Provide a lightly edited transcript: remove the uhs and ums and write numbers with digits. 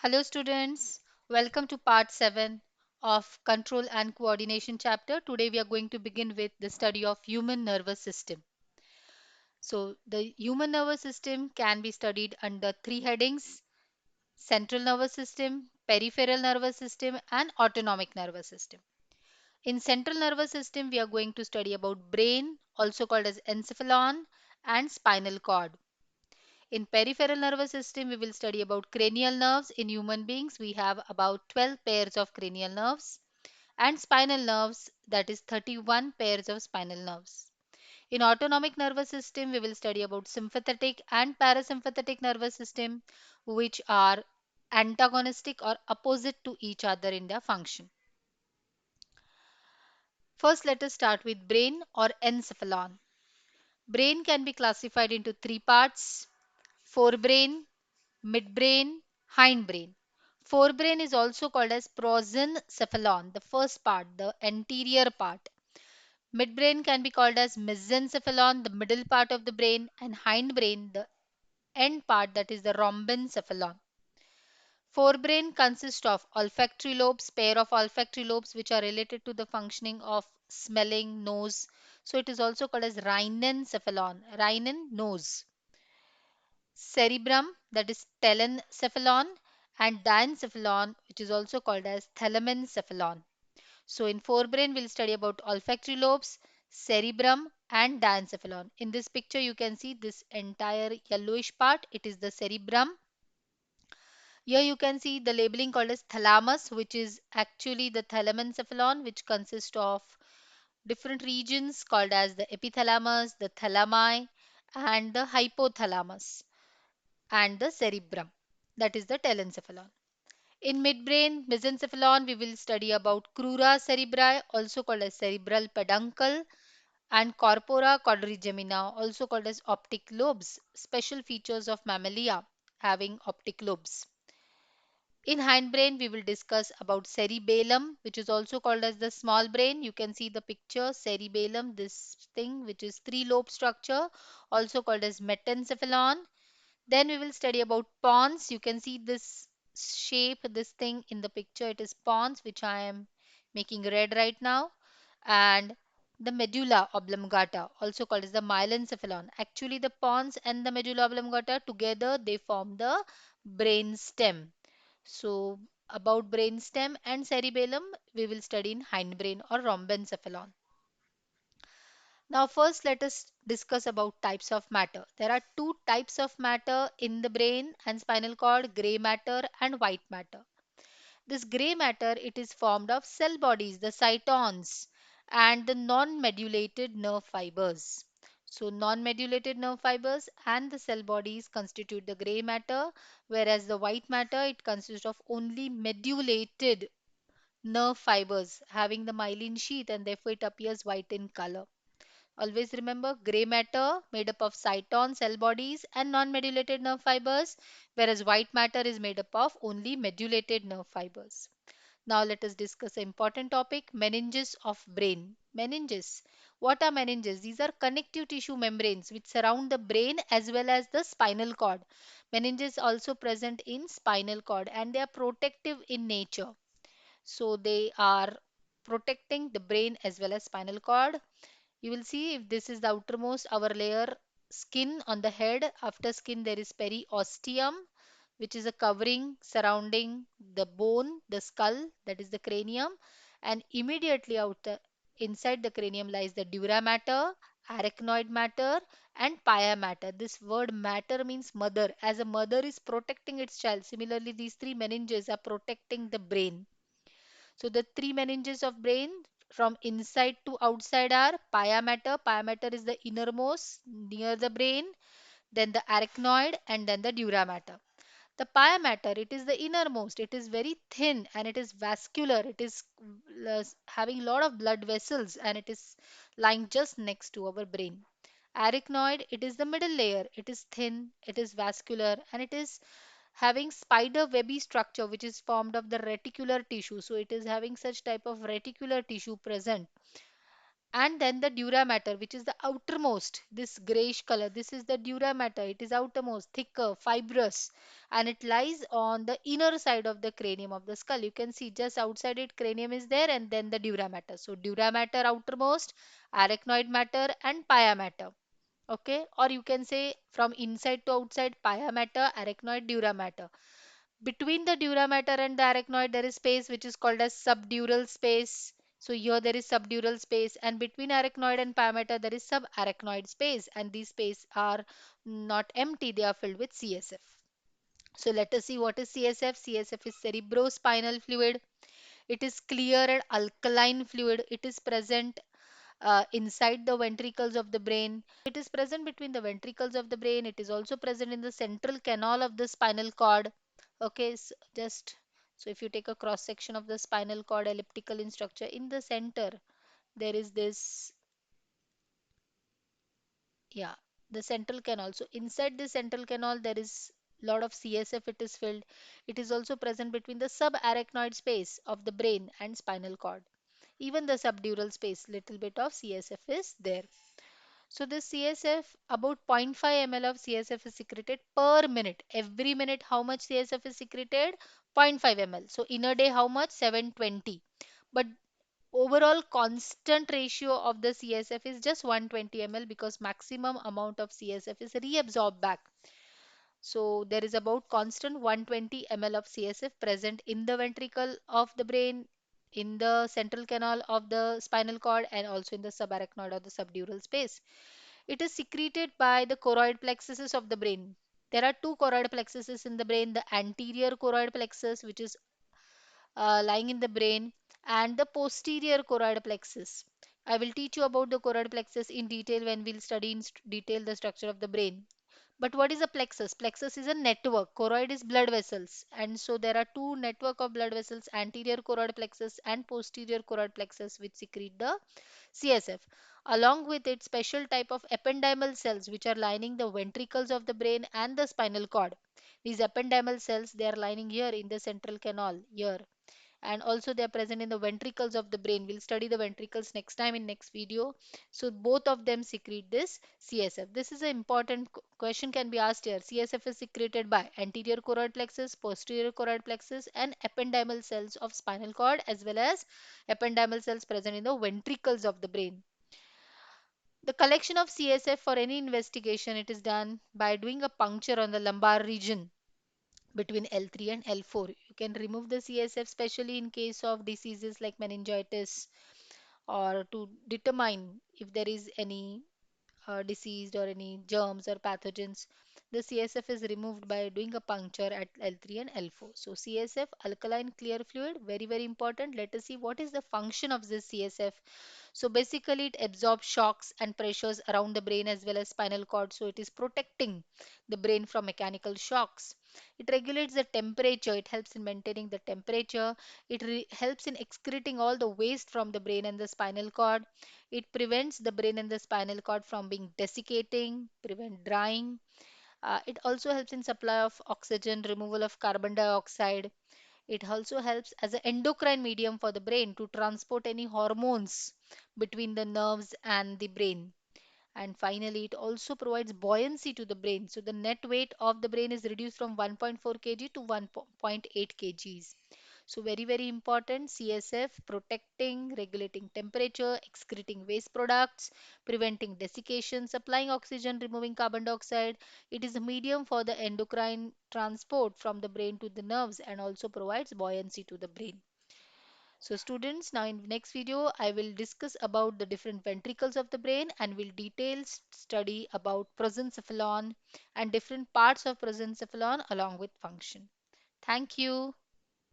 Hello students, welcome to part 7 of Control and Coordination chapter. Today we are going to begin with the study of human nervous system. So the human nervous system can be studied under three headings: central nervous system, peripheral nervous system and autonomic nervous system. In central nervous system we are going to study about brain, also called as encephalon, and spinal cord. In peripheral nervous system, we will study about cranial nerves. In human beings, we have about 12 pairs of cranial nerves and spinal nerves, that is 31 pairs of spinal nerves. In autonomic nervous system, we will study about sympathetic and parasympathetic nervous system, which are antagonistic or opposite to each other in their function. First, let us start with brain or encephalon. Brain can be classified into three parts: forebrain, midbrain, hindbrain. Forebrain is also called as prosencephalon, the first part, the anterior part. Midbrain can be called as mesencephalon, the middle part of the brain, and hindbrain, the end part, that is the rhombencephalon. Forebrain consists of olfactory lobes, pair of olfactory lobes which are related to the functioning of smelling, nose. So it is also called as rhinencephalon, rhinen, nose. Cerebrum, that is telencephalon, and diencephalon, which is also called as thalamencephalon. So in forebrain we'll study about olfactory lobes, cerebrum and diencephalon. In this picture you can see this entire yellowish part, it is the cerebrum. Here you can see the labeling called as thalamus, which is actually the thalamencephalon, which consists of different regions called as the epithalamus, the thalami, and the hypothalamus, and the cerebrum, that is the telencephalon. In midbrain mesencephalon, we will study about crura cerebri, also called as cerebral peduncle, and corpora quadrigemina, also called as optic lobes, special features of mammalia having optic lobes. In hindbrain, we will discuss about cerebellum, which is also called as the small brain. You can see the picture, cerebellum, this thing, which is three-lobe structure, also called as metencephalon. Then we will study about pons. You can see this shape, this thing in the picture. It is pons, which I am making red right now. And the medulla oblongata, also called as the myelencephalon. Actually, the pons and the medulla oblongata together, they form the brain stem. So, about brain stem and cerebellum, we will study in hindbrain or rhombencephalon. Now first let us discuss about types of matter. There are two types of matter in the brain and spinal cord: gray matter and white matter. This gray matter, it is formed of cell bodies, the cytons, and the non-medulated nerve fibers. So non-medulated nerve fibers and the cell bodies constitute the gray matter, whereas the white matter, it consists of only medulated nerve fibers having the myelin sheath, and therefore it appears white in color. Always remember, gray matter made up of cyton cell bodies and non-medulated nerve fibers, whereas white matter is made up of only medulated nerve fibers. Now let us discuss an important topic: meninges of brain. Meninges. What are meninges? These are connective tissue membranes which surround the brain as well as the spinal cord. Meninges also present in spinal cord and they are protective in nature. So they are protecting the brain as well as spinal cord. You will see, if this is the outermost our layer skin on the head, after skin there is periosteum, which is a covering surrounding the bone, the skull, that is the cranium, and immediately inside the cranium lies the dura mater, arachnoid matter, and pia mater. This word matter means mother. As a mother is protecting its child, similarly these three meninges are protecting the brain. So the three meninges of brain from inside to outside are pia mater. Pia mater is the innermost near the brain, then the arachnoid, and then the dura mater. The pia mater, it is the innermost. It is very thin and it is vascular. It is having lot of blood vessels and it is lying just next to our brain. Arachnoid, it is the middle layer. It is thin, it is vascular, and it is having spider webby structure which is formed of the reticular tissue. So it is having such type of reticular tissue present. And then the dura mater, which is the outermost, this grayish color, this is the dura mater. It is outermost, thicker, fibrous, and it lies on the inner side of the cranium of the skull. You can see just outside it, cranium is there, and then the dura mater. So dura mater outermost, arachnoid matter, and pia mater. Okay, or you can say from inside to outside, pia mater, arachnoid, dura mater. Between the dura mater and the arachnoid, there is space which is called as subdural space. So here there is subdural space, and between arachnoid and pia mater there is subarachnoid space, and these space are not empty; they are filled with CSF. So let us see what is CSF. CSF is cerebrospinal fluid. It is clear and alkaline fluid. It is present inside the ventricles of the brain. It is present between the ventricles of the brain. It is also present in the central canal of the spinal cord. Okay, so just so if you take a cross section of the spinal cord, elliptical in structure, in the center there is this, yeah, the central canal. So inside the central canal there is lot of CSF. It is filled. It is also present between the subarachnoid space of the brain and spinal cord. Even the subdural space, little bit of CSF is there. So this CSF, about 0.5 ml of CSF is secreted per minute. Every minute, how much CSF is secreted? 0.5 ml. So in a day, how much? 720. But overall constant ratio of the CSF is just 120 ml, because maximum amount of CSF is reabsorbed back. So there is about constant 120 ml of CSF present in the ventricle of the brain, in the central canal of the spinal cord, and also in the subarachnoid or the subdural space. It is secreted by the choroid plexuses of the brain. There are two choroid plexuses in the brain, the anterior choroid plexus, which is lying in the brain, and the posterior choroid plexus. I will teach you about the choroid plexus in detail when we'll study in detail the structure of the brain. But what is a plexus? Plexus is a network. Choroid is blood vessels. And so there are two network of blood vessels, anterior choroid plexus and posterior choroid plexus, which secrete the CSF. Along with it, special type of ependymal cells which are lining the ventricles of the brain and the spinal cord. These ependymal cells, they are lining here in the central canal here, and also they are present in the ventricles of the brain. We'll study the ventricles next time in next video. So both of them secrete this CSF. This is an important question can be asked here. CSF is secreted by anterior choroid plexus, posterior choroid plexus, and ependymal cells of spinal cord, as well as ependymal cells present in the ventricles of the brain. The collection of CSF for any investigation, it is done by doing a puncture on the lumbar region between L3 and L4. You can remove the CSF, especially in case of diseases like meningitis, or to determine if there is any diseased or any germs or pathogens. The CSF is removed by doing a puncture at L3 and L4. So CSF, alkaline clear fluid, very very important. Let us see what is the function of this CSF. So basically it absorbs shocks and pressures around the brain as well as spinal cord. So it is protecting the brain from mechanical shocks. It regulates the temperature. It helps in maintaining the temperature. It helps in excreting all the waste from the brain and the spinal cord. It prevents the brain and the spinal cord from being desiccating, prevent drying. It also helps in supply of oxygen, removal of carbon dioxide. It also helps as an endocrine medium for the brain to transport any hormones between the nerves and the brain. And finally, it also provides buoyancy to the brain. So the net weight of the brain is reduced from 1.4 kg to 1.8 kgs. So very, very important. CSF protecting, regulating temperature, excreting waste products, preventing desiccation, supplying oxygen, removing carbon dioxide. It is a medium for the endocrine transport from the brain to the nerves, and also provides buoyancy to the brain. So students, now in next video, I will discuss about the different ventricles of the brain, and will detail study about prosencephalon and different parts of prosencephalon along with function. Thank you.